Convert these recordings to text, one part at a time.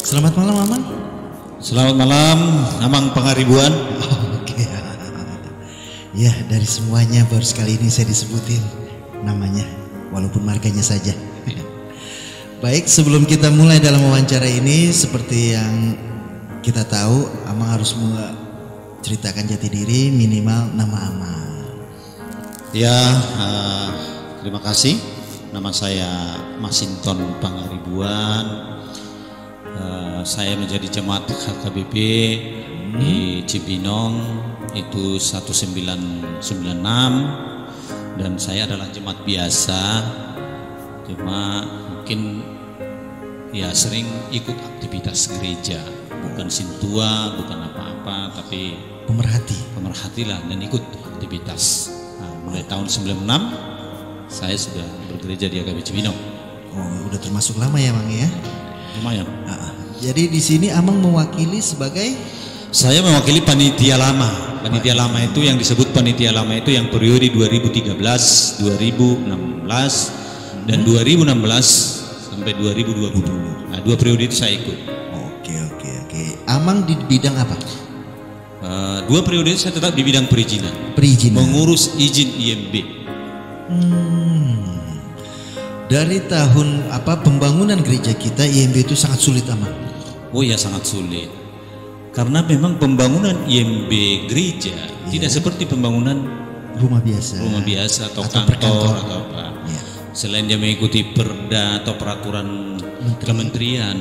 Selamat malam, Amang. Selamat malam, Amang Pangaribuan. Oke. Ya, dari semuanya baru sekali ini saya disebutin namanya, walaupun marganya saja. Baik, sebelum kita mulai dalam wawancara ini, seperti yang kita tahu, Amang harus ceritakan jati diri, minimal nama Amang. Ya, terima kasih. Nama saya Masinton Pangaribuan. Saya menjadi jemaat HKBP di Cibinong itu 1996, dan saya adalah jemaat biasa, cuma mungkin ya sering ikut aktivitas gereja, bukan sintua, bukan apa-apa, tapi pemerhati lah, dan ikut aktivitas. Nah, mulai tahun 96 saya sudah bergereja di HKBP Cibinong. Oh, udah termasuk lama ya, Mang ya? Lumayan. Jadi di sini Amang mewakili sebagai? Saya mewakili panitia lama. Panitia lama itu yang disebut panitia lama itu yang periode 2013, 2016, dan 2016 sampai 2020. Nah, 2 periode itu saya ikut. Oke. Amang di bidang apa? 2 periode itu saya tetap di bidang perizinan. Mengurus izin IMB. Dari tahun pembangunan gereja kita, IMB itu sangat sulit, Amang. Oh ya, sangat sulit. Karena memang pembangunan IMB gereja tidak seperti pembangunan rumah biasa atau kantor atau apa. Selain dia mengikuti perda atau peraturan kementerian,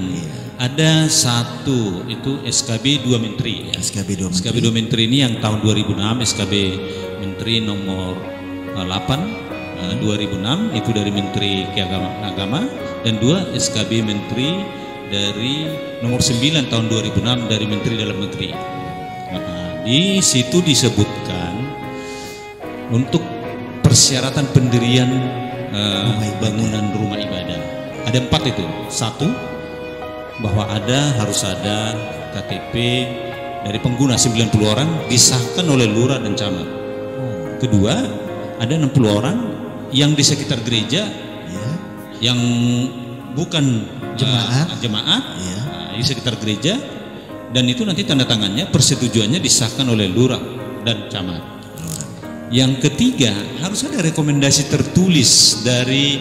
ada satu itu SKB 2 Menteri. SKB 2 Menteri ini yang tahun 2006, SKB Menteri nomor 8 2006 itu dari Menteri Agama, dan 2 SKB Menteri dari nomor 9 tahun 2006 dari Menteri Dalam Negeri. Nah, di situ disebutkan untuk persyaratan pendirian bangunan rumah ibadah. Ada 4 itu. 1, bahwa harus ada KTP dari pengguna 90 orang disahkan oleh lurah dan camat. Kedua, ada 60 orang yang di sekitar gereja yang bukan jemaat di sekitar gereja, dan itu nanti tanda tangannya, persetujuannya disahkan oleh lurah dan camat. Yang ketiga, harus ada rekomendasi tertulis dari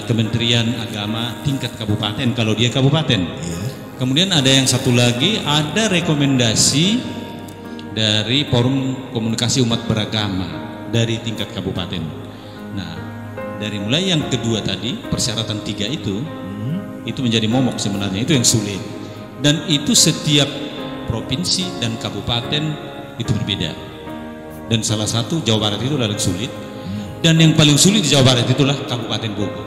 Kementerian Agama tingkat kabupaten kalau dia kabupaten. Kemudian ada yang satu lagi, ada rekomendasi dari Forum Komunikasi Umat Beragama dari tingkat kabupaten. Nah, dari mulai yang kedua tadi, persyaratan 3 itu menjadi momok sebenarnya, itu yang sulit. Dan itu setiap provinsi dan kabupaten itu berbeda. Dan salah satu Jawa Barat itu paling sulit. Dan yang paling sulit di Jawa Barat itulah Kabupaten Bogor.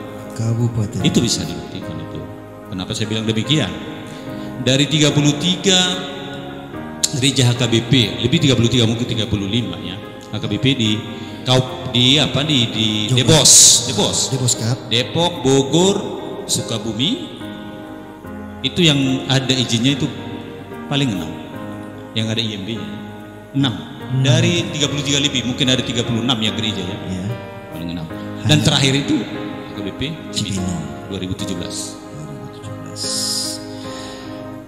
Itu bisa dibuktikan itu. Kenapa saya bilang demikian? Dari 33 gereja HKBP, lebih 33 mungkin 35 ya. HKBP di Depok, Bogor, Sukabumi, itu yang ada izinnya itu paling 6, yang ada IMB-nya 6 dari 33 lebih, mungkin ada 36 ya gereja ya, paling 6. Dan terakhir itu HKBP Cibinong 2017.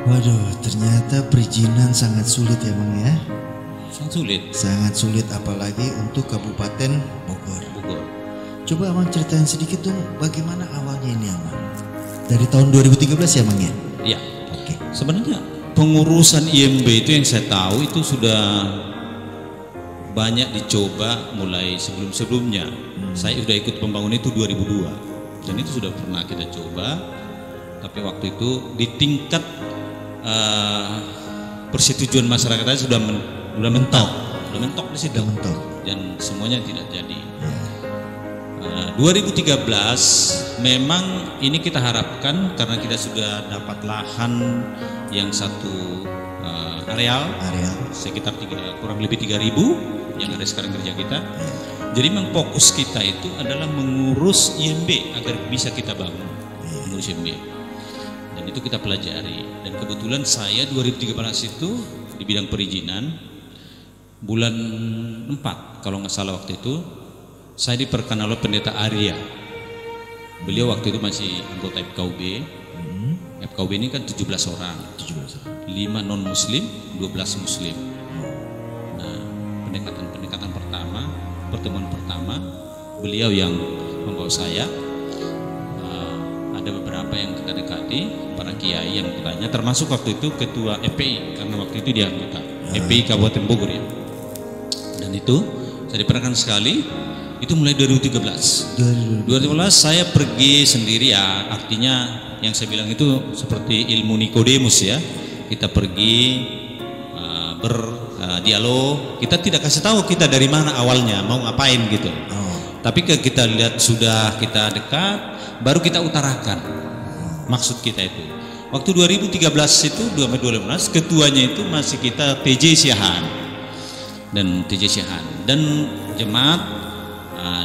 Waduh, ternyata perizinan sangat sulit ya, Bang ya. Sangat sulit, apalagi untuk Kabupaten Bogor. Coba Amang ceritain sedikit dong, bagaimana awalnya ini, Amang? Dari tahun 2013 ya, Bang ya? Iya. Oke. Sebenarnya pengurusan IMB itu yang saya tahu itu sudah banyak dicoba mulai sebelum-sebelumnya. Saya sudah ikut pembangunan itu 2002, dan itu sudah pernah kita coba, tapi waktu itu di tingkat persetujuan masyarakat sudah mentok di situ, dan semuanya tidak jadi. 2013 memang ini kita harapkan, karena kita sudah dapat lahan yang satu areal sekitar kurang lebih 3.000 yang ada sekarang kerja kita. Jadi memang fokus kita itu adalah mengurus IMB agar bisa kita bangun, mengurus IMB, dan itu kita pelajari. Dan kebetulan saya 2013 itu di bidang perizinan, bulan 4 kalau nggak salah waktu itu saya diperkenalkan oleh pendeta Arya. Beliau waktu itu masih anggota FKUB, FKUB ini kan 17 orang. 5 non muslim, 12 muslim. Nah, pendekatan pertama, pertemuan pertama, beliau yang membawa saya. Ada beberapa yang kita dekati, para kiai yang bertanya, termasuk waktu itu ketua FPI, karena waktu itu dia anggota FPI Kabupaten Bogor ya. Dan itu saya diperkenalkan sekali. Itu mulai 2013. 2013 saya pergi sendiri ya, artinya yang saya bilang itu seperti ilmu Nikodemus ya. Kita pergi berdialog, kita tidak kasih tahu kita dari mana awalnya, mau ngapain gitu. Tapi kita lihat sudah kita dekat, baru kita utarakan maksud kita itu. Waktu 2013 itu 2015 ketuanya itu masih kita TJ Siahaan dan jemaat.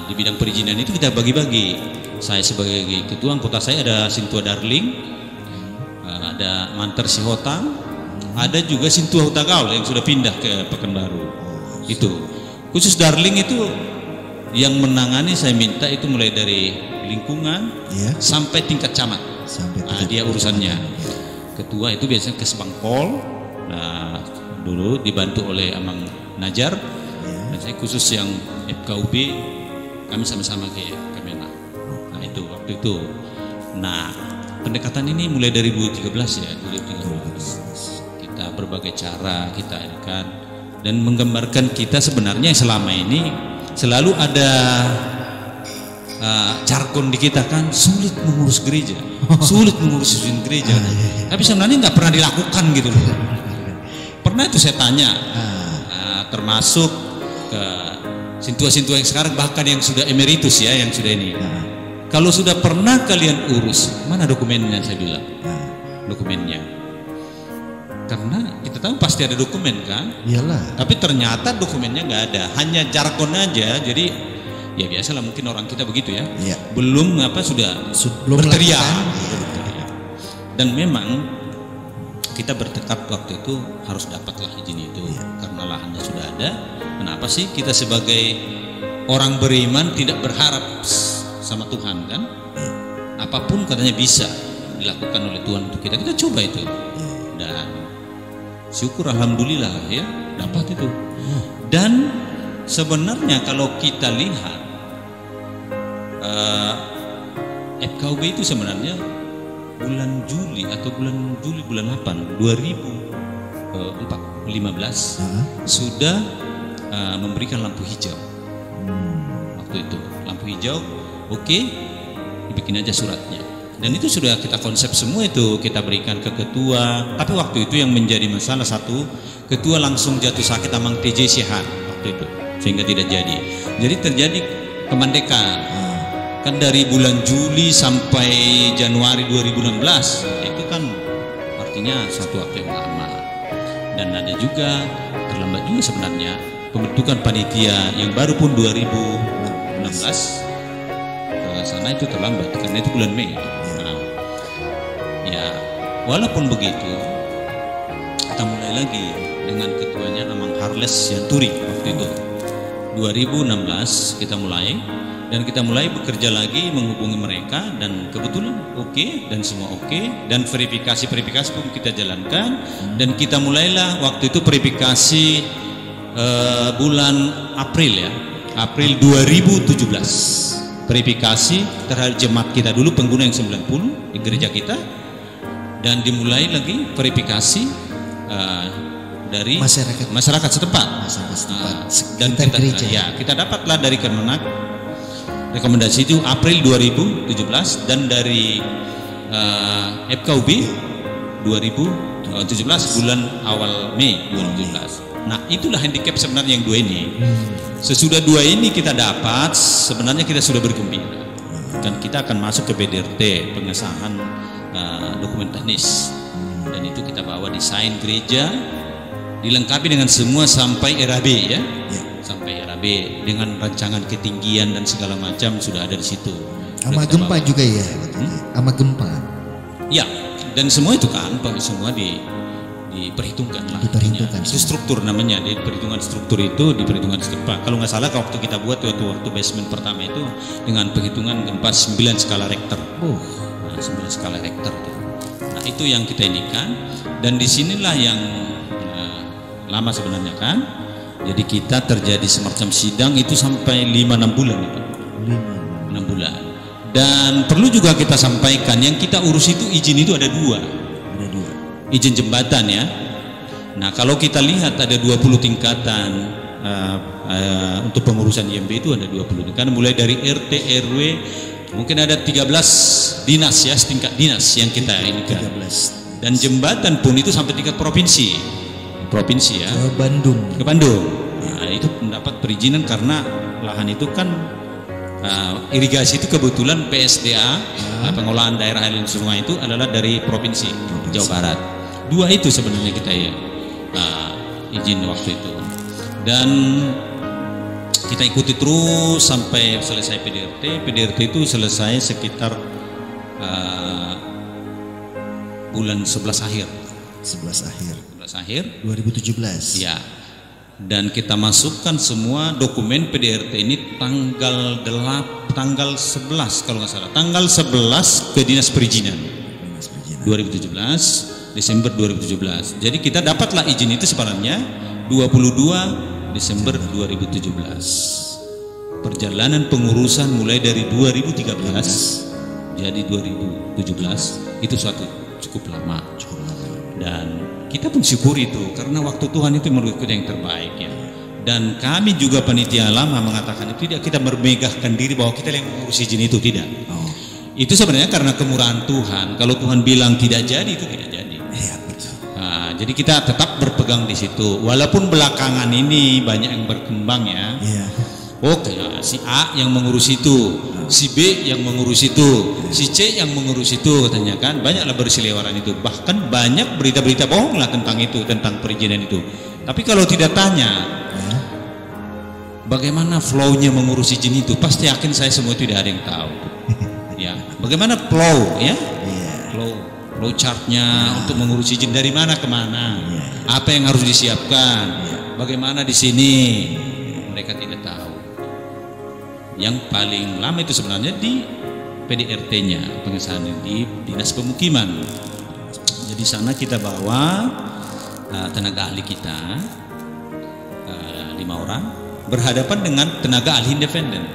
Di bidang perizinan itu kita bagi-bagi. Saya sebagai ketua, anggota saya ada Sintua Darling, ada Manter Sihotang, ada juga Sintua Hutagaul yang sudah pindah ke Pekanbaru. Itu khusus Darling itu yang menangani, saya minta itu mulai dari lingkungan sampai tingkat camat. Dia urusannya. Ketua itu biasanya ke Sebangpol. Nah, dulu dibantu oleh Amang Najar. Dan saya khusus yang FKUB, kami sama-sama ke Kemenak. Nah itu waktu itu. Nah pendekatan ini mulai dari 2013 ya, 2013. Kita berbagai cara kita adakan dan menggambarkan kita sebenarnya selama ini selalu ada jargon di kita kan, sulit mengurus gereja, sulit mengurus gereja. Tapi sebenarnya nggak pernah dilakukan gitu loh. Pernah itu saya tanya, termasuk ke sintua-sintua yang sekarang, bahkan yang sudah emeritus ya, yang sudah ini. Kalau sudah pernah kalian urus, mana dokumennya? Saya bilang, dokumennya. Karena kita tahu pasti ada dokumen kan. Iyalah. Tapi ternyata dokumennya nggak ada, hanya jargon aja. Jadi ya biasalah mungkin orang kita begitu ya. Belum sudah berteriak. Dan memang kita bertekad waktu itu harus dapatlah izin itu karena lahannya sudah ada. Kenapa sih kita sebagai orang beriman tidak berharap sama Tuhan kan? Apapun katanya bisa dilakukan oleh Tuhan untuk kita coba itu. Dan syukur alhamdulillah ya dapat itu. Dan sebenarnya kalau kita lihat FKUB itu sebenarnya bulan Juli atau bulan 8 2015 sudah memberikan lampu hijau. Waktu itu lampu hijau, oke, dibikin aja suratnya. Dan itu sudah kita konsep semua, itu kita berikan ke ketua. Tapi waktu itu yang menjadi masalah satu, ketua langsung jatuh sakit Amang TJ Siahaan waktu itu, sehingga tidak jadi. Jadi terjadi kemandekan. Kan dari bulan Juli sampai Januari 2016 itu kan artinya satu waktu yang lama. Dan ada juga terlambat juga sebenarnya pembentukan panitia yang baru pun 2016 ke sana itu terlambat karena itu bulan Mei. Nah, ya walaupun begitu kita mulai lagi dengan ketuanya Amang Harles Yanturi waktu itu 2016 kita mulai. Dan kita mulai bekerja lagi menghubungi mereka dan kebetulan oke, dan semua oke, dan verifikasi pun kita jalankan. Dan kita mulailah waktu itu verifikasi bulan April ya, April 2017, verifikasi terhadap jemaat kita dulu, pengguna yang 90 di gereja kita. Dan dimulai lagi verifikasi dari masyarakat setempat. Dan kita dapatlah dari Kemenak rekomendasi itu April 2017, dan dari FKUB 2017 bulan awal Mei 2017. Nah itulah handicap sebenarnya yang dua ini. Sesudah dua ini kita dapat, sebenarnya kita sudah bergembira. Dan kita akan masuk ke PDRT, pengesahan dokumen teknis. Dan itu kita bawa desain gereja, dilengkapi dengan semua sampai RAB ya. Sampai RAB dengan rancangan ketinggian dan segala macam sudah ada di situ. Sama gempa juga ya, sama gempa. Ya, dan semua itu kan semua diperhitungkan lah. Diperhitungkan. Itu struktur namanya, di perhitungan struktur itu diperhitungkan gempa. Kalau nggak salah waktu kita buat waktu basement pertama itu dengan perhitungan gempa 9 skala Richter. Nah, 9 skala Richter itu. Nah itu yang kita inikan, dan disinilah yang lama sebenarnya kan. Jadi kita terjadi semacam sidang itu sampai 5-6 bulan itu. 6 bulan. Dan perlu juga kita sampaikan, yang kita urus itu izin itu ada dua. Izin jembatan ya. Nah kalau kita lihat ada 20 tingkatan untuk pengurusan IMB itu ada 20 tingkatan, mulai dari RT, RW, mungkin ada 13 dinas ya, setingkat dinas yang kita inikan. 13. Dan jembatan pun itu sampai tingkat provinsi ya. Ke Bandung. Nah, itu mendapat perizinan karena lahan itu kan irigasi itu kebetulan PSDA, pengolahan daerah aliran sungai itu adalah dari provinsi Jawa Barat. Dua itu sebenarnya kita ya izin waktu itu, dan kita ikuti terus sampai selesai PDRT itu selesai sekitar bulan 11 akhir 2017 ya. Dan kita masukkan semua dokumen PDRT ini tanggal 11 kalau nggak salah, tanggal 11 ke Dinas Perizinan 2017, Desember 2017. Jadi kita dapatlah izin itu sebenarnya 22 Desember 2017. Perjalanan pengurusan mulai dari 2013 jadi 2017 itu suatu cukup lama. Dan kita pun syukuri itu karena waktu Tuhan itu menurutku yang terbaik ya. Dan kami juga panitia lama mengatakan itu tidak kita mermegahkan diri bahwa kita yang mengurus izin itu, tidak. Itu sebenarnya karena kemurahan Tuhan. Kalau Tuhan bilang tidak jadi, itu tidak jadi. Nah, jadi kita tetap berpegang di situ. Walaupun belakangan ini banyak yang berkembang ya. Oke, si A yang mengurus itu, si B yang mengurus itu, si C yang mengurus itu, katanya kan banyaklah berseliweran itu. Bahkan banyak berita-berita bohong lah tentang itu, tentang perizinan itu. Tapi kalau tidak tanya bagaimana flow-nya mengurus izin itu, pasti yakin saya semua tidak ada yang tahu. Ya, bagaimana flow ya? Flow chartnya untuk mengurus izin dari mana ke mana, apa yang harus disiapkan, bagaimana di sini, mereka tidak tahu. Yang paling lama itu sebenarnya di PDRT-nya, pengesahan di Dinas Pemukiman. Jadi sana kita bawa tenaga ahli kita 5 orang berhadapan dengan tenaga ahli independen.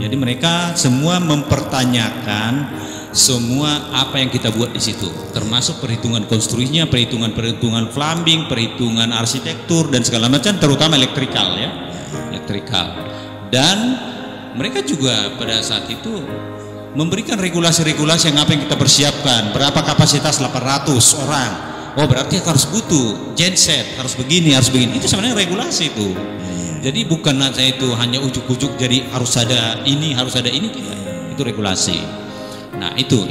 Jadi mereka semua mempertanyakan semua apa yang kita buat di situ, termasuk perhitungan konstruksinya, perhitungan plumbing, perhitungan arsitektur dan segala macam, terutama elektrikal ya, Dan mereka juga pada saat itu memberikan regulasi-regulasi yang apa yang kita persiapkan, berapa kapasitas 800 orang. Oh berarti harus butuh genset, harus begini. Itu sebenarnya regulasi itu. Jadi bukan saya itu hanya ujuk-ujuk jadi harus ada ini tidak. Itu regulasi. Nah itu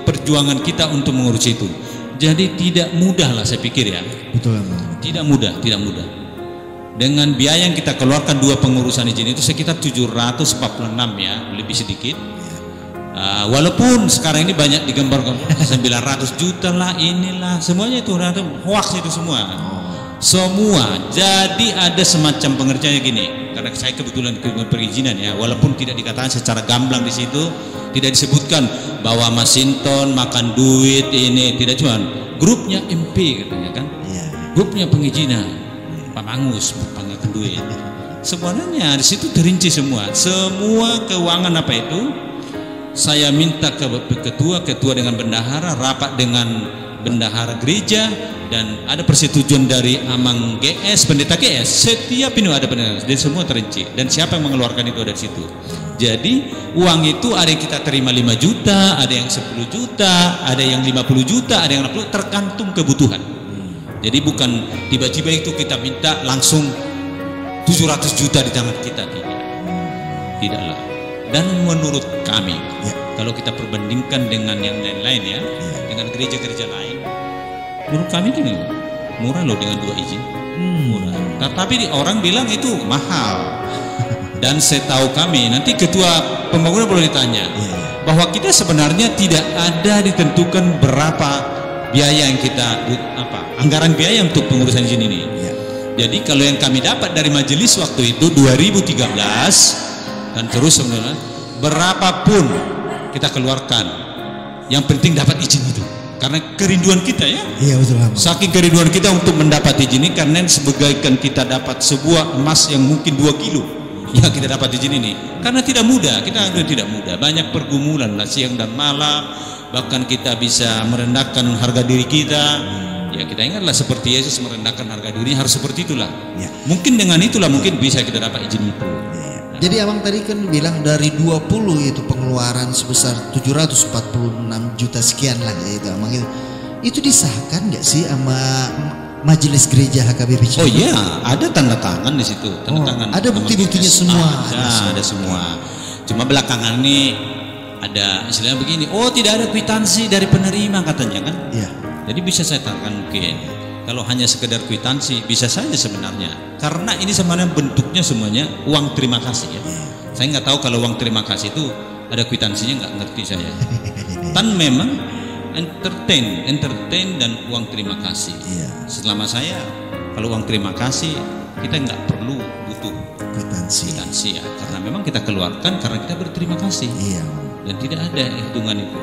perjuangan kita untuk mengurus itu. Jadi tidak mudah lah saya pikir ya. Betul. Tidak mudah. Dengan biaya yang kita keluarkan 2 pengurusan izin itu sekitar 746 ya, lebih sedikit. Walaupun sekarang ini banyak digambarkan 900 juta lah, inilah semuanya itu hoax itu semua. Jadi ada semacam pengertiannya gini, karena saya kebetulan perizinan ya, walaupun tidak dikatakan secara gamblang di situ, tidak disebutkan bahwa Masinton makan duit ini, tidak, cuman grupnya MP katanya kan, grupnya pengizinan. Pak Mangus mengakan duit. Sebenarnya di situ terinci semua keuangan apa itu. Saya minta ke ketua dengan bendahara, rapat dengan bendahara gereja, dan ada persetujuan dari Amang GS, pendeta GS. Setiap ini ada pendeta, dan semua terinci. Dan siapa yang mengeluarkan itu dari situ. Jadi uang itu ada yang kita terima 5 juta, ada yang 10 juta, ada yang 50 juta, ada yang 60, tergantung kebutuhan. Jadi bukan tiba-tiba itu kita minta langsung 700 juta di tangan kita, tidaklah. Dan menurut kami, kalau kita perbandingkan dengan yang lain-lain ya, dengan gereja-gereja lain, menurut kami ini murah loh dengan 2 izin, murah. Tapi orang bilang itu mahal. Dan setahu kami, nanti ketua pembangunan boleh ditanya, bahwa kita sebenarnya tidak ada ditentukan berapa biaya yang kita anggaran biaya untuk pengurusan izin ini. Jadi kalau yang kami dapat dari majelis waktu itu 2013 dan terus sebenarnya berapapun kita keluarkan, yang penting dapat izin itu. karena kerinduan kita ya. Iya betul Amang. Saking kerinduan kita untuk mendapat izin ini, karena sebagaikan kita dapat sebuah emas yang mungkin 2 kilo. Ya kita dapat izin ini, karena tidak mudah, kita tidak mudah, banyak pergumulan lah siang dan malam, bahkan kita bisa merendahkan harga diri kita. Ya kita ingatlah seperti Yesus merendahkan harga diri, harus seperti itulah. Ya. Mungkin dengan itulah mungkin bisa kita dapat izin itu. Ya. Jadi Abang tadi kan bilang dari 20 itu pengeluaran sebesar 746 juta sekian lah ya itu Abang itu disahkan nggak sih sama Majelis Gereja HKBP Cibinong? Oh iya, ada tanda tangan di situ, tanda tangan. Ada bukti-buktinya semua. Ada semua. Cuma belakangan ini ada istilahnya begini, oh tidak ada kwitansi dari penerima katanya kan? Iya. Jadi bisa saya tanyakan mungkin kalau hanya sekedar kwitansi bisa saja sebenarnya, karena ini sebenarnya bentuknya semuanya uang terima kasih ya. Saya nggak tahu kalau uang terima kasih itu ada kwitansinya, nggak ngerti saya. Kan memang entertain dan uang terima kasih. Selama saya kalau uang terima kasih kita nggak perlu butuh kwitansi ya, karena memang kita keluarkan karena kita berterima kasih. Dan tidak ada hitungan itu.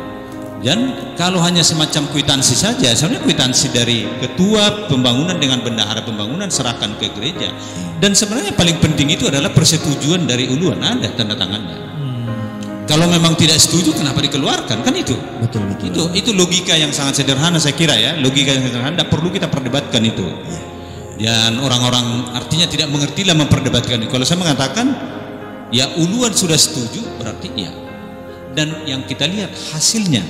Dan kalau hanya semacam kwitansi saja, sebenarnya kwitansi dari ketua pembangunan dengan bendahara pembangunan serahkan ke gereja. Dan sebenarnya paling penting itu adalah persetujuan dari uluan, ada tanda tangannya. Kalau memang tidak setuju, kenapa dikeluarkan? Kan itu. Betul. Itu logika yang sangat sederhana saya kira ya, logika yang sederhana. Tidak perlu kita perdebatkan itu. Dan orang-orang artinya tidak mengertilah memperdebatkan itu. Kalau saya mengatakan, ya uluan sudah setuju, berarti ya. Dan yang kita lihat hasilnya.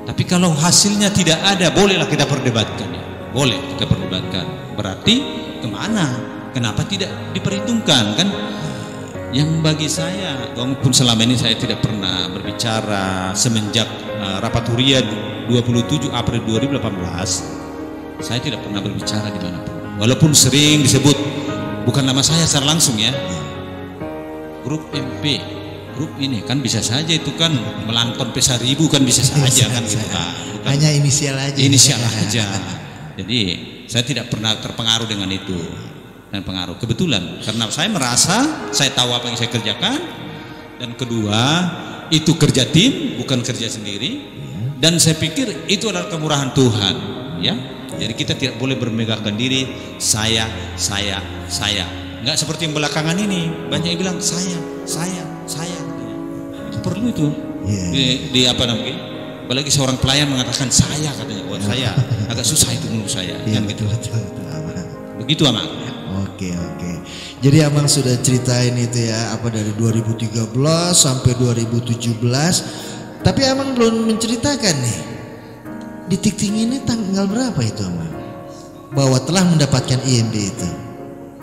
Tapi kalau hasilnya tidak ada, bolehlah kita perdebatkan ya. Boleh kita perdebatkan. Berarti kemana? Kenapa tidak diperhitungkan kan? Yang bagi saya, walaupun selama ini saya tidak pernah berbicara semenjak rapat Huria 27 April 2018, saya tidak pernah berbicara di manapun. Walaupun sering disebut, bukan nama saya secara langsung ya. Grup MP, grup ini kan bisa saja itu kan melangkon P1000 kan bisa saja kan gitu kan. Bukan, hanya inisial aja. Inisial aja. Jadi saya tidak pernah terpengaruh dengan itu. Dan pengaruh kebetulan karena saya merasa saya tahu apa yang saya kerjakan, dan kedua itu kerja tim bukan kerja sendiri, dan saya pikir itu adalah kemurahan Tuhan ya. Jadi kita tidak boleh bermegahkan diri saya nggak seperti yang belakangan ini banyak yang bilang saya itu perlu itu di apa namanya, apalagi seorang pelayan mengatakan saya katanya, buat saya agak susah itu menurut saya kan gitu. Begitu Amang. Oke. Jadi Abang sudah ceritain itu ya, apa dari 2013 sampai 2017. Tapi Abang belum menceritakan nih, di Tikting ini tanggal berapa itu Abang bahwa telah mendapatkan IMB itu?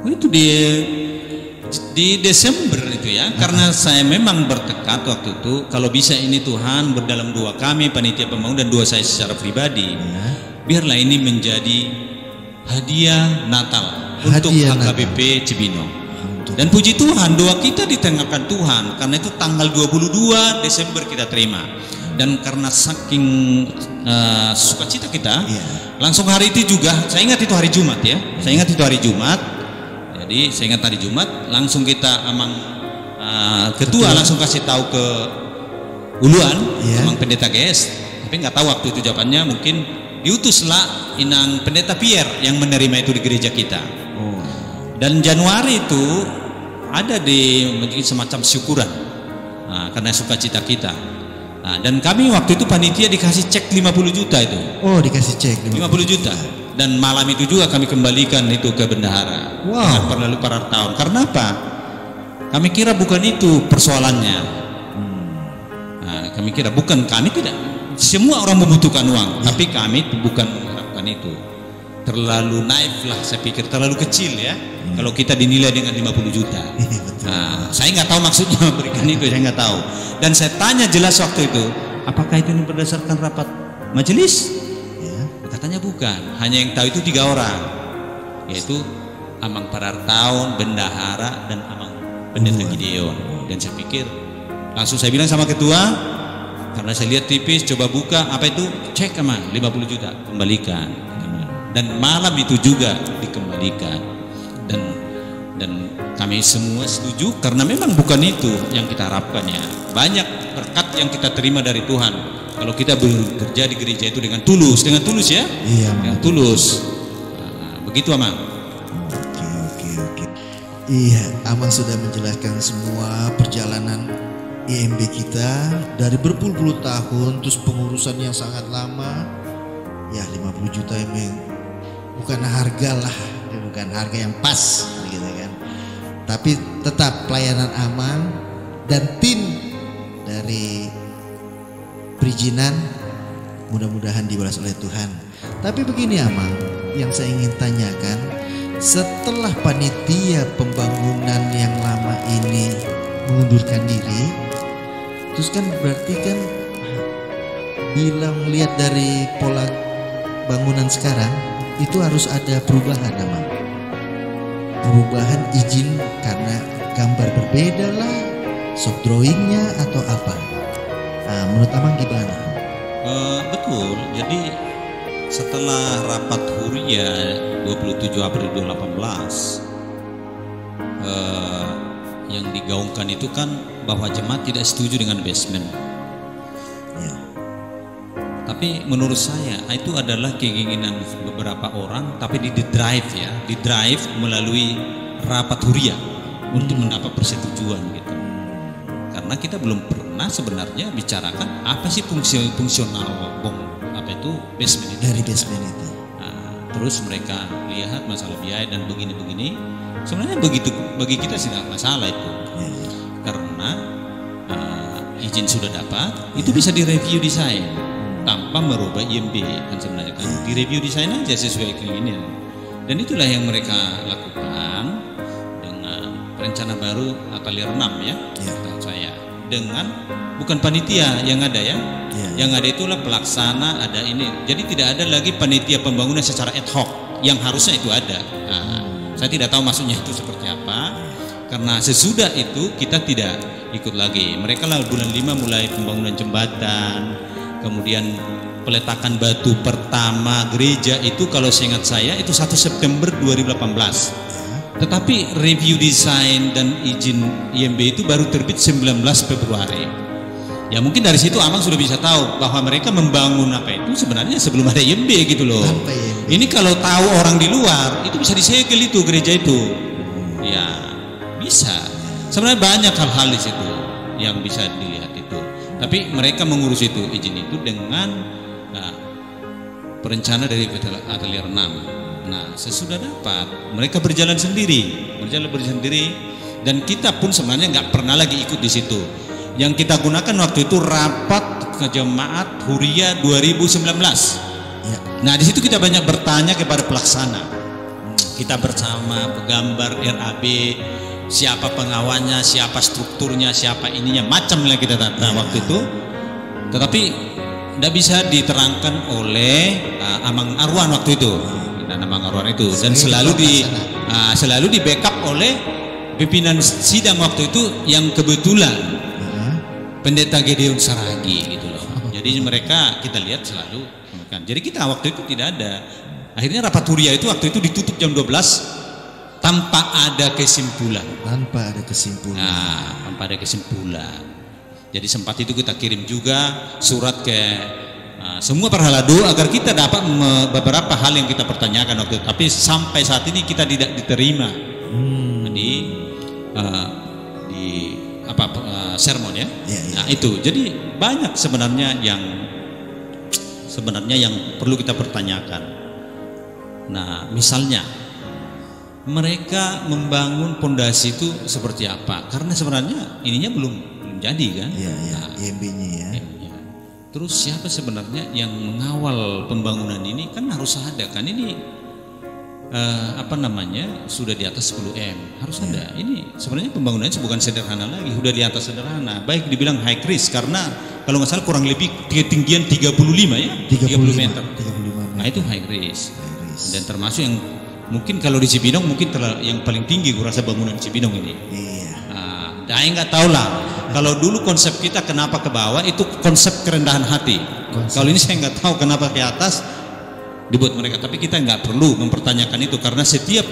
Oh, itu di Desember itu ya. Karena saya memang bertekad waktu itu kalau bisa ini Tuhan berdalam doa kami panitia pembangunan dan doa saya secara pribadi, biarlah ini menjadi hadiah Natal untuk HKBP Cibinong. Dan puji Tuhan doa kita ditengahkan Tuhan, karena itu tanggal 22 Desember kita terima. Dan karena saking sukacita kita, langsung hari itu juga, saya ingat itu hari Jumat ya, saya ingat itu hari Jumat. Jadi saya ingat hari Jumat langsung kita Amang ketua langsung kasih tahu ke uluan Amang pendeta GS, tapi nggak tahu waktu itu jawabannya, mungkin diutuslah Inang Pendeta Pierre yang menerima itu di gereja kita. Dan Januari itu ada di semacam syukuran karena sukacita kita. Dan kami waktu itu panitia dikasih cek 50 juta itu. Oh, dikasih cek 50 juta. Dan malam itu juga kami kembalikan itu ke bendahara. Dengan perlalu para tahun. Karena apa? Kami kira bukan itu persoalannya. Kami kira bukan, kami tidak. Semua orang membutuhkan uang, tapi kami bukan mengharapkan itu. Terlalu naif lah saya pikir, terlalu kecil ya. Kalau kita dinilai dengan 50 juta. Saya nggak tahu maksudnya memberikan itu, saya nggak tahu. Dan saya tanya jelas waktu itu, apakah itu berdasarkan rapat majelis? Katanya bukan, hanya yang tahu itu 3 orang, yaitu Amang Parartaun, bendahara, dan Amang Pendeta Gideon. Dan saya pikir, langsung saya bilang sama ketua, karena saya lihat tipis, coba buka, apa itu? Cek Amang, 50 juta, kembalikan. Dan malam itu juga dikembalikan. Dan kami semua setuju, karena memang bukan itu yang kita harapkan ya. Banyak berkat yang kita terima dari Tuhan, Kalau kita bekerja di gereja itu dengan tulus ya, iya, dengan tulus. Begitu Amang. Oke. Iya, Amang sudah menjelaskan semua perjalanan IMB kita dari berpuluh-puluh tahun, terus pengurusan yang sangat lama. Ya 50 juta emang bukan harga lah, bukan harga yang pas gitu kan. Tapi tetap pelayanan Amang dan tim dari perizinan mudah-mudahan dibalas oleh Tuhan. Tapi begini Amang, yang saya ingin tanyakan, setelah panitia pembangunan yang lama ini mengundurkan diri, terus kan berarti kan bilang lihat dari pola bangunan sekarang itu harus ada perubahan Amang. Perubahan izin karena gambar berbeda lah, soft drawingnya atau apa? Nah, menurut Amang gimana? Betul, jadi setelah rapat Huria 27 April 2018 yang digaungkan itu kan bahwa jemaat tidak setuju dengan basement ya. Tapi menurut saya itu adalah keinginan beberapa orang, tapi di drive melalui rapat Huria untuk mendapat persetujuan gitu. Karena kita belum pernah sebenarnya bicarakan apa sih fungsional basement itu. Dari basement itu. Nah, terus mereka lihat masalah biaya dan begini-begini. Sebenarnya begitu bagi kita tidak masalah itu. Ya. Karena izin sudah dapat, itu bisa direview desain tanpa merubah IMB kan sebenarnya kan. Direview desain aja sesuai keinginan. Dan itulah yang mereka lakukan dengan rencana baru Atelier 6 ya. Saya dengan bukan panitia yang ada ya. Yang ada itulah pelaksana, ada ini. Jadi tidak ada lagi panitia pembangunan secara ad hoc yang harusnya itu ada. Nah, saya tidak tahu maksudnya itu seperti apa. Karena sesudah itu kita tidak ikut lagi. Mereka lah bulan 5 mulai pembangunan jembatan, kemudian peletakan batu pertama gereja itu kalau seingat saya itu 1 September 2018. Tetapi review desain dan izin IMB itu baru terbit 19 Februari. Ya mungkin dari situ Amang sudah bisa tahu bahwa mereka membangun apa itu sebenarnya sebelum ada IMB gitu loh. Ini kalau tahu orang di luar itu bisa disegel itu gereja itu. Ya bisa. Sebenarnya banyak hal-hal di situ yang bisa dilihat itu. Tapi mereka mengurus itu izin itu dengan perencana dari Atelier 6. Nah sesudah dapat mereka berjalan sendiri dan kita pun sebenarnya nggak pernah lagi ikut di situ. Yang kita gunakan waktu itu rapat ke jemaat Huria 2019. Ya. Nah di situ kita banyak bertanya kepada pelaksana. Kita bersama penggambar RAB, siapa pengawalnya, siapa strukturnya, siapa ininya, macam lah kita tata waktu itu. Tetapi tidak bisa diterangkan oleh Amang Arwan waktu itu. Dan Amang Arwan itu dan selalu di backup oleh pimpinan sidang waktu itu yang kebetulan Pendeta Gedeon Saragi gitu loh. Jadi mereka kita lihat selalu kan. Jadi kita waktu itu tidak ada. Akhirnya rapat Huria itu waktu itu ditutup jam 12 tanpa ada kesimpulan. Tanpa ada kesimpulan. Jadi sempat itu kita kirim juga surat ke semua perhalado agar kita dapat beberapa hal yang kita pertanyakan waktu itu. Tapi sampai saat ini kita tidak diterima di sermon ya. Nah itu jadi banyak sebenarnya yang perlu kita pertanyakan. Nah misalnya mereka membangun pondasi itu seperti apa? Karena sebenarnya ininya belum jadi kan? IMB-nya ya. Terus siapa sebenarnya yang mengawal pembangunan ini? Kan harus ada kan ini. Sudah di atas 10M harus ada. Ini sebenarnya pembangunannya bukan sederhana lagi, sudah di atas sederhana. Baik dibilang high risk karena kalau nggak salah kurang lebih ketinggian 35 ya, 30 meter. Nah itu high risk. Dan termasuk yang mungkin kalau di Cibinong mungkin yang paling tinggi kurasa bangunan Cibinong ini. Saya nggak tahu lah. Kalau dulu konsep kita kenapa ke bawah itu konsep kerendahan hati. Kalau ini saya nggak tahu kenapa ke atas dibuat mereka, tapi kita nggak perlu mempertanyakan itu karena setiap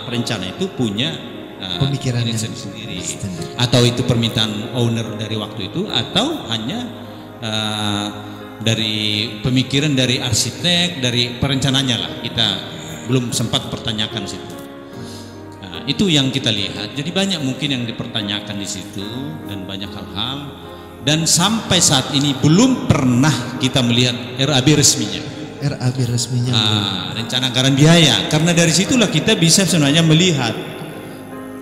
perencana itu punya pemikirannya sendiri, atau itu permintaan owner dari waktu itu, atau hanya dari pemikiran dari arsitek, dari perencananya lah, kita belum sempat pertanyakan situ. Nah, itu yang kita lihat. Jadi banyak mungkin yang dipertanyakan di situ dan banyak hal-hal. Dan sampai saat ini belum pernah kita melihat RAB resminya. RAB resminya. Rencana anggaran biaya. Karena dari situlah kita bisa sebenarnya melihat.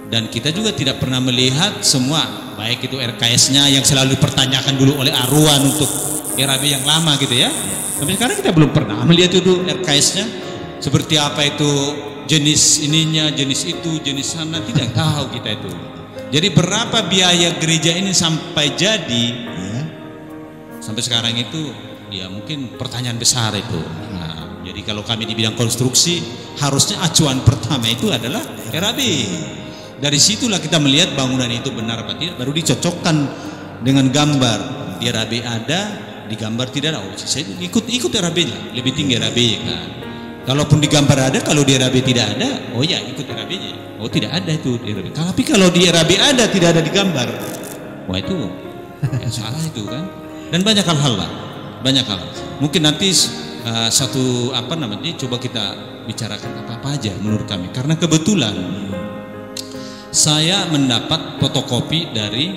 Dan kita juga tidak pernah melihat semua, baik itu RKS-nya yang selalu dipertanyakan dulu oleh Arwan untuk RAB yang lama gitu ya. Sampai sekarang kita belum pernah melihat itu RKS-nya seperti apa, itu jenis ininya, jenis itu, jenis sana, tidak tahu kita itu. Jadi berapa biaya gereja ini sampai jadi sampai sekarang itu ya mungkin pertanyaan besar itu. Nah, jadi kalau kami di bidang konstruksi harusnya acuan pertama itu adalah RAB. Dari situlah kita melihat bangunan itu benar apa tidak, baru dicocokkan dengan gambar. Di RAB ada, di gambar tidak ada. Oh, saya ikut RAB-nya, lebih tinggi RAB-nya kan. Kalaupun di gambar ada, kalau di RAB tidak ada, oh ya ikut RAB-nya. Oh tidak ada itu di RAB. Tapi kalau di RAB ada, tidak ada di gambar, wah itu ya salah itu kan. Dan banyak hal-hal lah, banyak hal. Mungkin nanti satu apa namanya, coba kita bicarakan apa aja menurut kami. Karena kebetulan saya mendapat fotokopi dari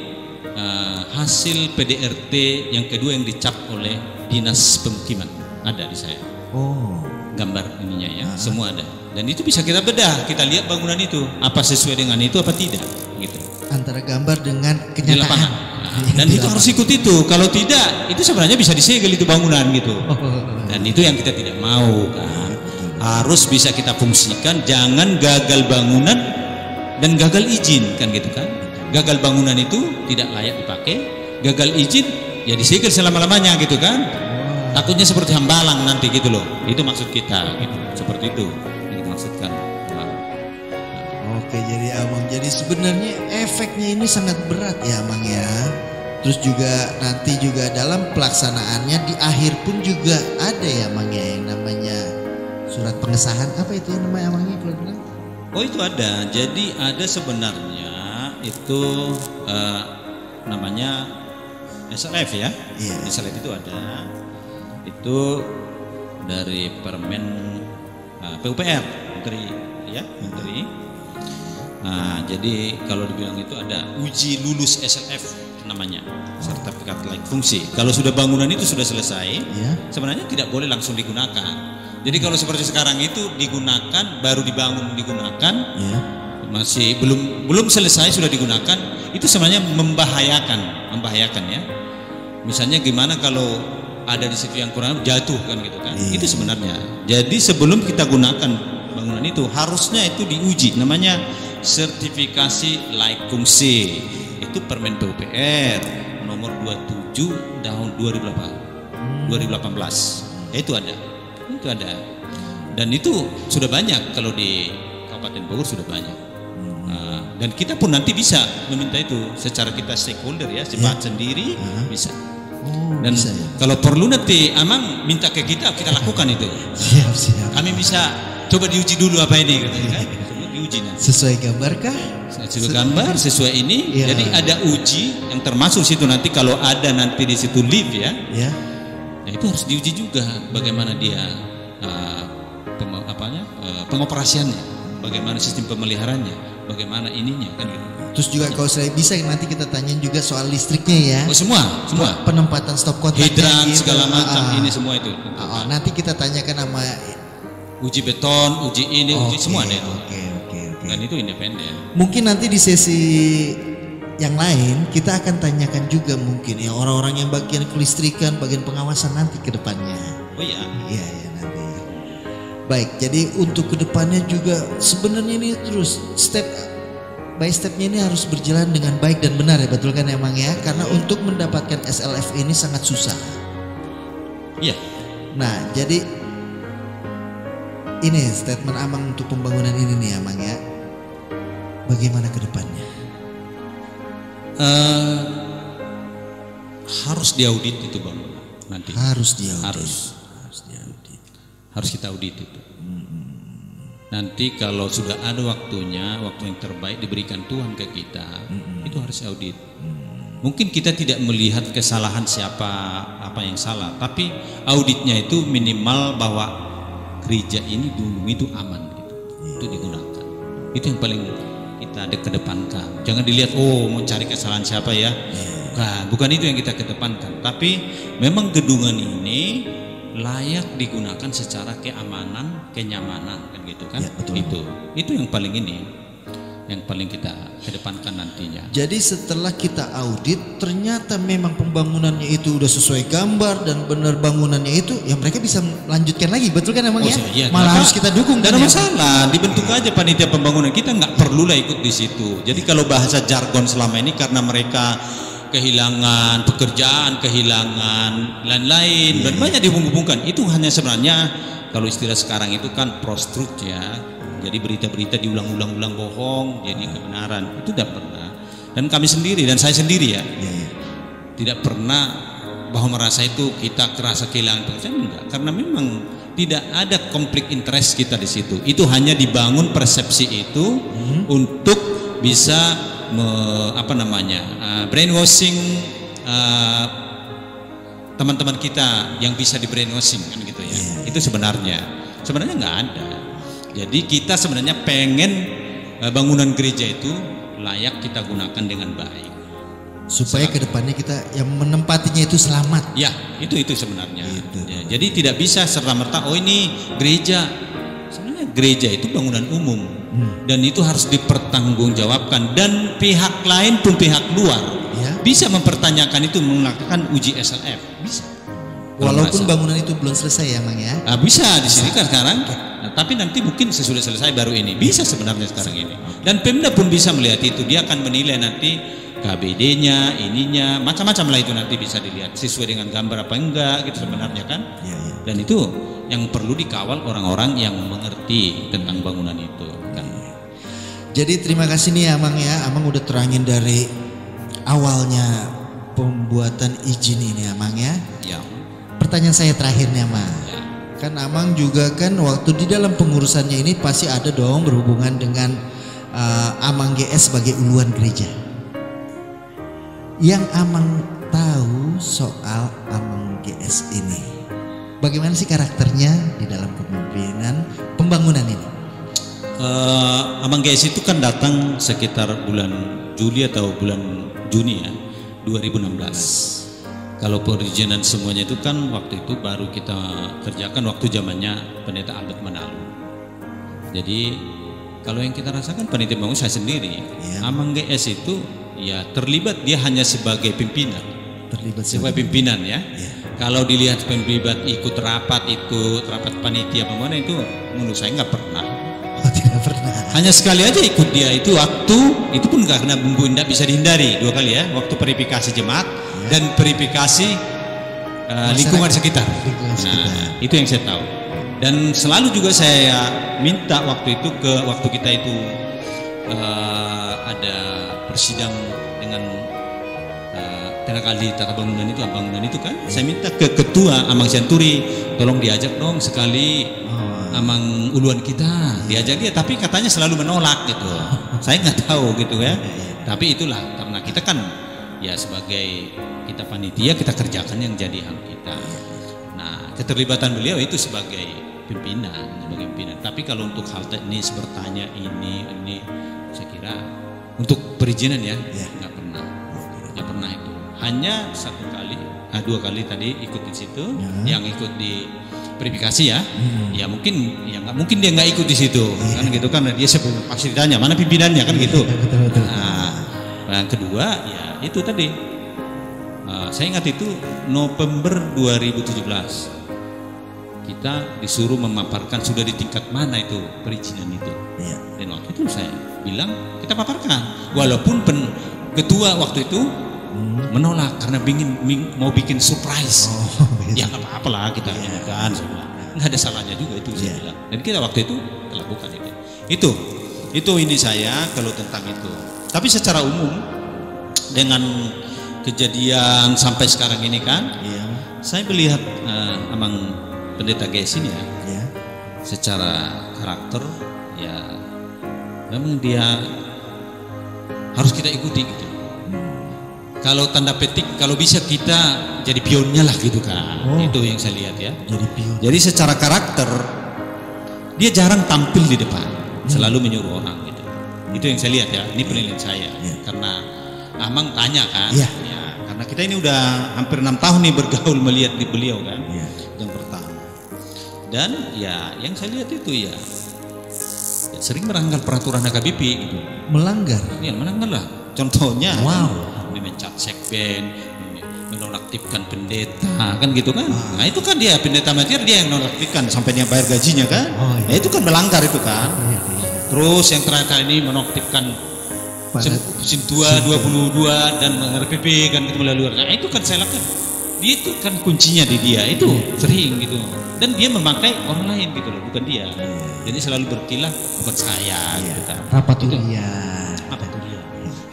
hasil PDRT yang kedua yang dicap oleh Dinas Pemukiman, ada di saya. Oh. Gambar ininya ya, semua ada. Dan itu bisa kita bedah, kita lihat bangunan itu apa sesuai dengan itu apa tidak, gitu. Antara gambar dengan kenyataan. Di lapangan. Dan itu harus ikut itu. Kalau tidak, itu sebenarnya bisa disegel itu bangunan gitu. Dan itu yang kita tidak mau kan. Harus bisa kita fungsikan, jangan gagal bangunan dan gagal izin kan gitu kan. Gagal bangunan itu tidak layak dipakai, gagal izin ya disegel selama-lamanya gitu kan. Takutnya seperti hambalang nanti gitu loh. Itu maksud kita gitu. Seperti itu yang dimaksudkan. Oke, jadi Abang, jadi sebenarnya efeknya ini sangat berat ya Abang ya. Terus juga nanti juga dalam pelaksanaannya di akhir pun juga ada ya Abang ya yang namanya surat pengesahan. Apa itu yang namanya Abangnya kalau bilang? Oh itu ada. Jadi ada sebenarnya itu namanya SLF ya. Iya. SLF itu ada. Itu dari Permen PUPR Menteri ya, Menteri. Nah, jadi kalau dibilang itu ada uji lulus SLF namanya, sertifikat layak fungsi. Kalau sudah bangunan itu sudah selesai, ya, sebenarnya tidak boleh langsung digunakan. Jadi kalau seperti sekarang itu digunakan, baru dibangun digunakan, ya, masih belum selesai sudah digunakan, itu sebenarnya membahayakan ya. Misalnya gimana kalau ada di situ yang kurang jatuh kan gitu kan. Iya. Itu sebenarnya. Jadi sebelum kita gunakan bangunan itu harusnya itu diuji, namanya sertifikasi layak fungsi. Itu Permen PUPR nomor 27 tahun 2018. Ya, itu ada. Itu ada. Dan itu sudah banyak kalau di Kabupaten Bogor sudah banyak. Dan kita pun nanti bisa meminta itu secara kita stakeholder ya, sebat sendiri bisa. Dan bisa, ya. Kalau perlu nanti Amang minta ke kita lakukan itu. Siap. Kami bisa coba diuji dulu apa ini kan? Coba diuji nanti. Sesuai gambar kah? Sesuai gambar, sesuai ini. Ya. Jadi ada uji yang termasuk situ nanti kalau ada nanti di situ lift ya. Ya. Nah, itu harus diuji juga bagaimana dia pengoperasiannya, bagaimana sistem pemeliharaannya, bagaimana ininya kan gitu. Terus juga kalau saya bisa nanti kita tanyain juga soal listriknya ya. Oh semua. Penempatan stop kontaknya, hidran gitu, segala macam ini semua itu. Nanti kita tanyakan sama uji beton, uji ini, uji semua ada itu. Oke. Dan itu independen. Mungkin nanti di sesi yang lain kita akan tanyakan juga mungkin ya orang-orang yang bagian kelistrikan, bagian pengawasan nanti ke depannya. Oh iya. Iya nanti. Baik, jadi untuk ke depannya juga sebenarnya ini terus step by stepnya ini harus berjalan dengan baik dan benar ya, betul kan emang ya? Karena untuk mendapatkan SLF ini sangat susah. Iya. Nah, jadi ini statement Amang untuk pembangunan ini nih Amang ya. Bagaimana ke depannya? Harus diaudit itu Bang nanti. Harus diaudit. Harus kita audit itu. Nanti kalau sudah ada waktunya, waktu yang terbaik diberikan Tuhan ke kita, itu harus audit. Mungkin kita tidak melihat kesalahan siapa apa yang salah, tapi auditnya itu minimal bahwa gereja ini dulu itu aman gitu, itu digunakan. Itu yang paling kita kedepankan. Jangan dilihat mau cari kesalahan siapa ya. Bukan itu yang kita kedepankan. Tapi memang gedungan ini layak digunakan secara keamanan, kenyamanan kan gitu kan. Itu yang paling ini, yang paling kita kedepankan nantinya. Jadi setelah kita audit ternyata memang pembangunannya itu udah sesuai gambar dan benar bangunannya itu, ya mereka bisa melanjutkan lagi, betul kan emang ya? Malah harus kita dukung. Tidak ada masalah, dibentuk aja panitia pembangunan, kita nggak perlulah ikut di situ. Jadi kalau bahasa jargon selama ini karena mereka kehilangan pekerjaan, kehilangan lain-lain dan banyak dihubung-hubungkan, itu hanya sebenarnya kalau istilah sekarang itu kan prostrut ya. Jadi berita-berita diulang-ulang bohong jadi kebenaran, itu tidak pernah. Dan kami sendiri dan saya sendiri ya, tidak pernah bahwa merasa itu kita kerasa kehilangan pekerjaan, enggak, karena memang tidak ada konflik interest kita di situ. Itu hanya dibangun persepsi itu untuk bisa brainwashing teman-teman kita yang bisa di brainwashing kan gitu ya. Itu sebenarnya nggak ada. Jadi kita sebenarnya pengen bangunan gereja itu layak kita gunakan dengan baik supaya kedepannya kita yang menempatinya itu selamat. Ya, itu sebenarnya. Ya, jadi tidak bisa serta-merta ini gereja. Sebenarnya gereja itu bangunan umum dan itu harus dipertanggungjawabkan, dan pihak lain pun pihak luar bisa mempertanyakan itu, melakukan uji SLF bisa. Walaupun bangunan itu belum selesai ya Mang ya. Bisa di sini kan sekarang. Tapi nanti mungkin sesudah selesai baru ini bisa sebenarnya sekarang ini. Dan Pemda pun bisa melihat itu, dia akan menilai nanti KBD-nya, ininya, macam-macam lah itu nanti bisa dilihat sesuai dengan gambar apa enggak gitu sebenarnya kan. Dan itu yang perlu dikawal orang-orang yang mengerti tentang bangunan itu kan. Jadi terima kasih nih Amang ya, Amang udah terangin dari awalnya pembuatan izin ini Amang ya. Pertanyaan saya terakhir nih Amang. Kan Amang juga kan waktu di dalam pengurusannya ini pasti ada dong berhubungan dengan Amang GS sebagai uluan gereja. Yang Amang tahu soal Amang GS ini, bagaimana sih karakternya di dalam kepemimpinan pembangunan ini? Amang GS itu kan datang sekitar bulan Juli atau bulan Juni ya 2016. Kalau perizinan semuanya itu kan waktu itu baru kita kerjakan waktu zamannya Pendeta Albert Manalu. Jadi kalau yang kita rasakan panitia bangun saya sendiri, Amang GS itu ya terlibat, dia hanya sebagai pimpinan. Sebagai pimpinan ya. Kalau dilihat terlibat ikut rapat panitia pembangunan itu menurut saya nggak pernah. Tidak pernah. Hanya sekali aja ikut dia itu waktu itu pun karena bumbu tidak bisa dihindari 2 kali ya, waktu verifikasi jemaat dan verifikasi lingkungan sekitar. Nah, itu yang saya tahu. Dan selalu juga saya minta waktu kita itu ada persidang dengan tenaga ahli tata bangunan itu kan, saya minta ke ketua Amang Sianturi, tolong diajak dong sekali Amang uluan kita, diajak dia, tapi katanya selalu menolak gitu. Saya nggak tahu gitu ya. Tapi itulah karena kita kan ya sebagai kita panitia, kita kerjakan yang jadi hak kita. Nah, keterlibatan beliau itu sebagai pimpinan. Tapi kalau untuk hal teknis bertanya ini saya kira untuk perizinan ya nggak pernah itu. Hanya 2 kali tadi ikut di situ, yang ikut di verifikasi ya. Ya mungkin nggak mungkin dia nggak ikut di situ kan gitu kan, dia pasti ditanya mana pimpinannya kan gitu. Nah, yang kedua ya itu tadi saya ingat itu November 2017 kita disuruh memaparkan sudah di tingkat mana itu perizinan itu. Dan waktu itu saya bilang kita paparkan, walaupun ketua waktu itu menolak karena mau bikin surprise. Ya nggak apa-apa lah kita kan, nggak ada salahnya juga itu saya bilang. Dan kita waktu itu lakukan itu ini saya kalau tentang itu. Tapi secara umum dengan kejadian sampai sekarang ini kan, saya melihat Amang Pendeta GS ini ya, secara karakter ya memang dia harus kita ikuti gitu. kalau tanda petik, kalau bisa kita jadi pionnya lah gitu kan. Itu yang saya lihat ya. Jadi pion. Jadi secara karakter dia jarang tampil di depan, selalu menyuruh orang gitu. Itu yang saya lihat ya. Ini penilaian saya. Karena Amang tanya kan. Ya, karena kita ini udah hampir 6 tahun nih bergaul melihat di beliau kan. Yang pertama. Dan ya yang saya lihat itu ya sering melanggar peraturan HKBP gitu. Melanggar? Iya, melanggar lah. Contohnya mencat sekben, menonaktifkan pendeta kan gitu kan. Nah itu kan dia pendeta amatir, dia yang nonaktifkan sampai dia bayar gajinya kan. Nah itu kan melanggar itu kan. Terus yang terakhir kali ini menonaktifkan Sintua 22 dan RPP kan itu melalui. Nah itu kan saya lakukan. Dia itu kan kuncinya di dia itu sering gitu. Dan dia memakai orang lain gitu loh, bukan dia. Jadi selalu berkilah bukan saya gitu kan. Apa tuh dia?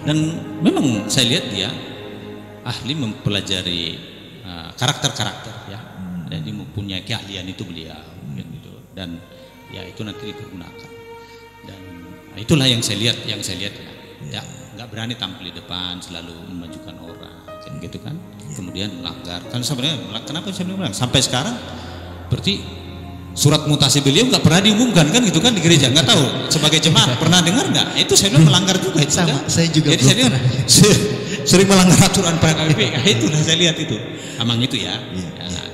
Dan memang saya lihat dia ahli mempelajari karakter-karakter ya. Jadi mempunyai keahlian itu beliau gitu. Dan ya itu nanti dipergunakan. Dan itulah yang saya lihat ya. Ya, nggak berani tampil di depan, selalu memajukan orang kan gitu kan. Kemudian melanggar. Kan sebenarnya kenapa saya bilang sampai sekarang berarti surat mutasi beliau nggak pernah diumumkan kan gitu kan di gereja, nggak tahu sebagai jemaat pernah dengar nggak? Itu saya bilang melanggar juga itu. Sama, saya juga. Jadi saya lihat sering melanggar aturan PKBP. Itulah saya lihat itu. Amang itu ya.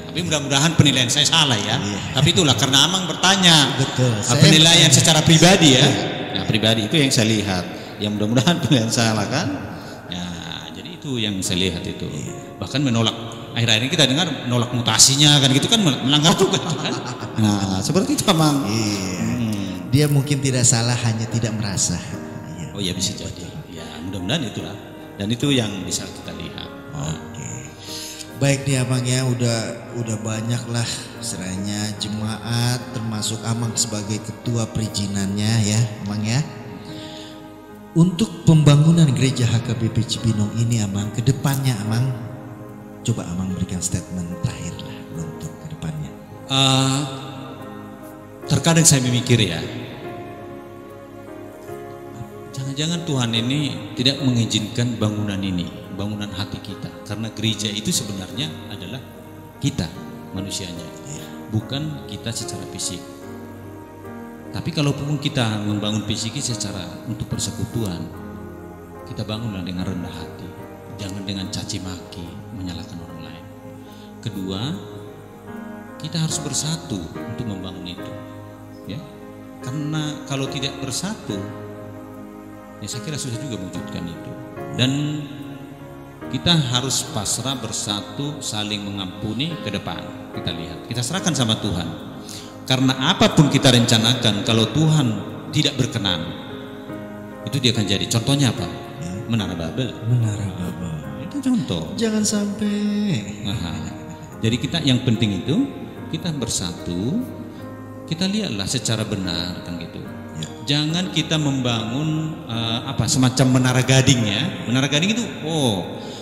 Tapi mudah-mudahan penilaian saya salah ya. Tapi itulah karena Amang bertanya. Betul. Penilaian secara pribadi ya. Nah pribadi itu yang saya lihat. Yang mudah-mudahan penilaian salah kan. Ya jadi itu yang saya lihat itu. Bahkan menolak. Akhir-akhir ini kita dengar menolak mutasinya kan gitu kan melanggar juga kan. Nah seperti itu Amang. Dia mungkin tidak salah, hanya tidak merasa. Oh ya bisa jadi. Ya mudah-mudahan itulah. Dan itu yang bisa kita lihat. Oke. Baik nih Amang ya, udah banyak lah istilahnya jemaat, termasuk Amang sebagai ketua perizinannya ya Amang ya. Untuk pembangunan gereja HKBP Cibinong ini Amang, ke depannya Amang, coba Amang berikan statement terakhir lah untuk ke depannya. Terkadang saya memikir ya, jangan-jangan Tuhan ini tidak mengizinkan bangunan ini, bangunan hati kita. Karena gereja itu sebenarnya adalah kita manusianya, bukan kita secara fisik. Tapi kalaupun kita membangun fisik secara untuk persekutuan, kita bangunlah dengan rendah hati, jangan dengan caci maki, menyalahkan orang lain. Kedua, kita harus bersatu untuk membangun itu, ya. Karena kalau tidak bersatu, ya saya kira susah juga mewujudkan itu. Dan kita harus pasrah, bersatu, saling mengampuni ke depan. Kita lihat, kita serahkan sama Tuhan. Karena apapun kita rencanakan, kalau Tuhan tidak berkenan, itu dia akan jadi. Contohnya apa? Menara Babel. Menara Babel. Itu contoh. Jangan sampai. Jadi kita yang penting itu kita bersatu, kita lihatlah secara benar kan gitu. Jangan kita membangun semacam menara gading ya. Menara gading itu,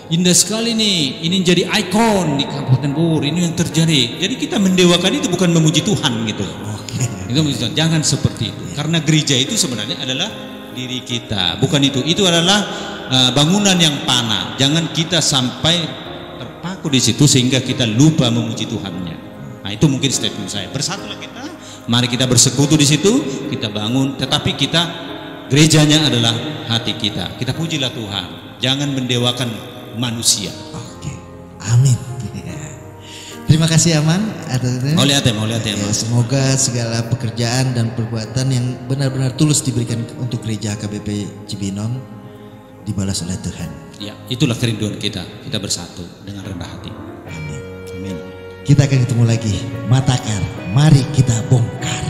indah sekali nih, ini jadi ikon di Kabupaten Bogor, ini yang terjadi. Jadi kita mendewakan itu bukan memuji Tuhan gitu. Itu jangan seperti itu. Karena gereja itu sebenarnya adalah diri kita, bukan itu. Itu adalah bangunan yang panah. Jangan kita sampai terpaku di situ sehingga kita lupa memuji Tuhannya. Nah itu mungkin statement saya. Bersatulah kita, mari kita bersekutu di situ, kita bangun. Tetapi kita gerejanya adalah hati kita. Kita pujilah Tuhan. Jangan mendewakan manusia. Oke, amin. Terima kasih Amang atas itu. Ya, semoga segala pekerjaan dan perbuatan yang benar-benar tulus diberikan untuk gereja HKBP Cibinong dibalas oleh Tuhan. Ya, itulah kerinduan kita. Kita bersatu dengan rendah hati. Amin. Kita akan ketemu lagi. Matakar, mari kita bongkar.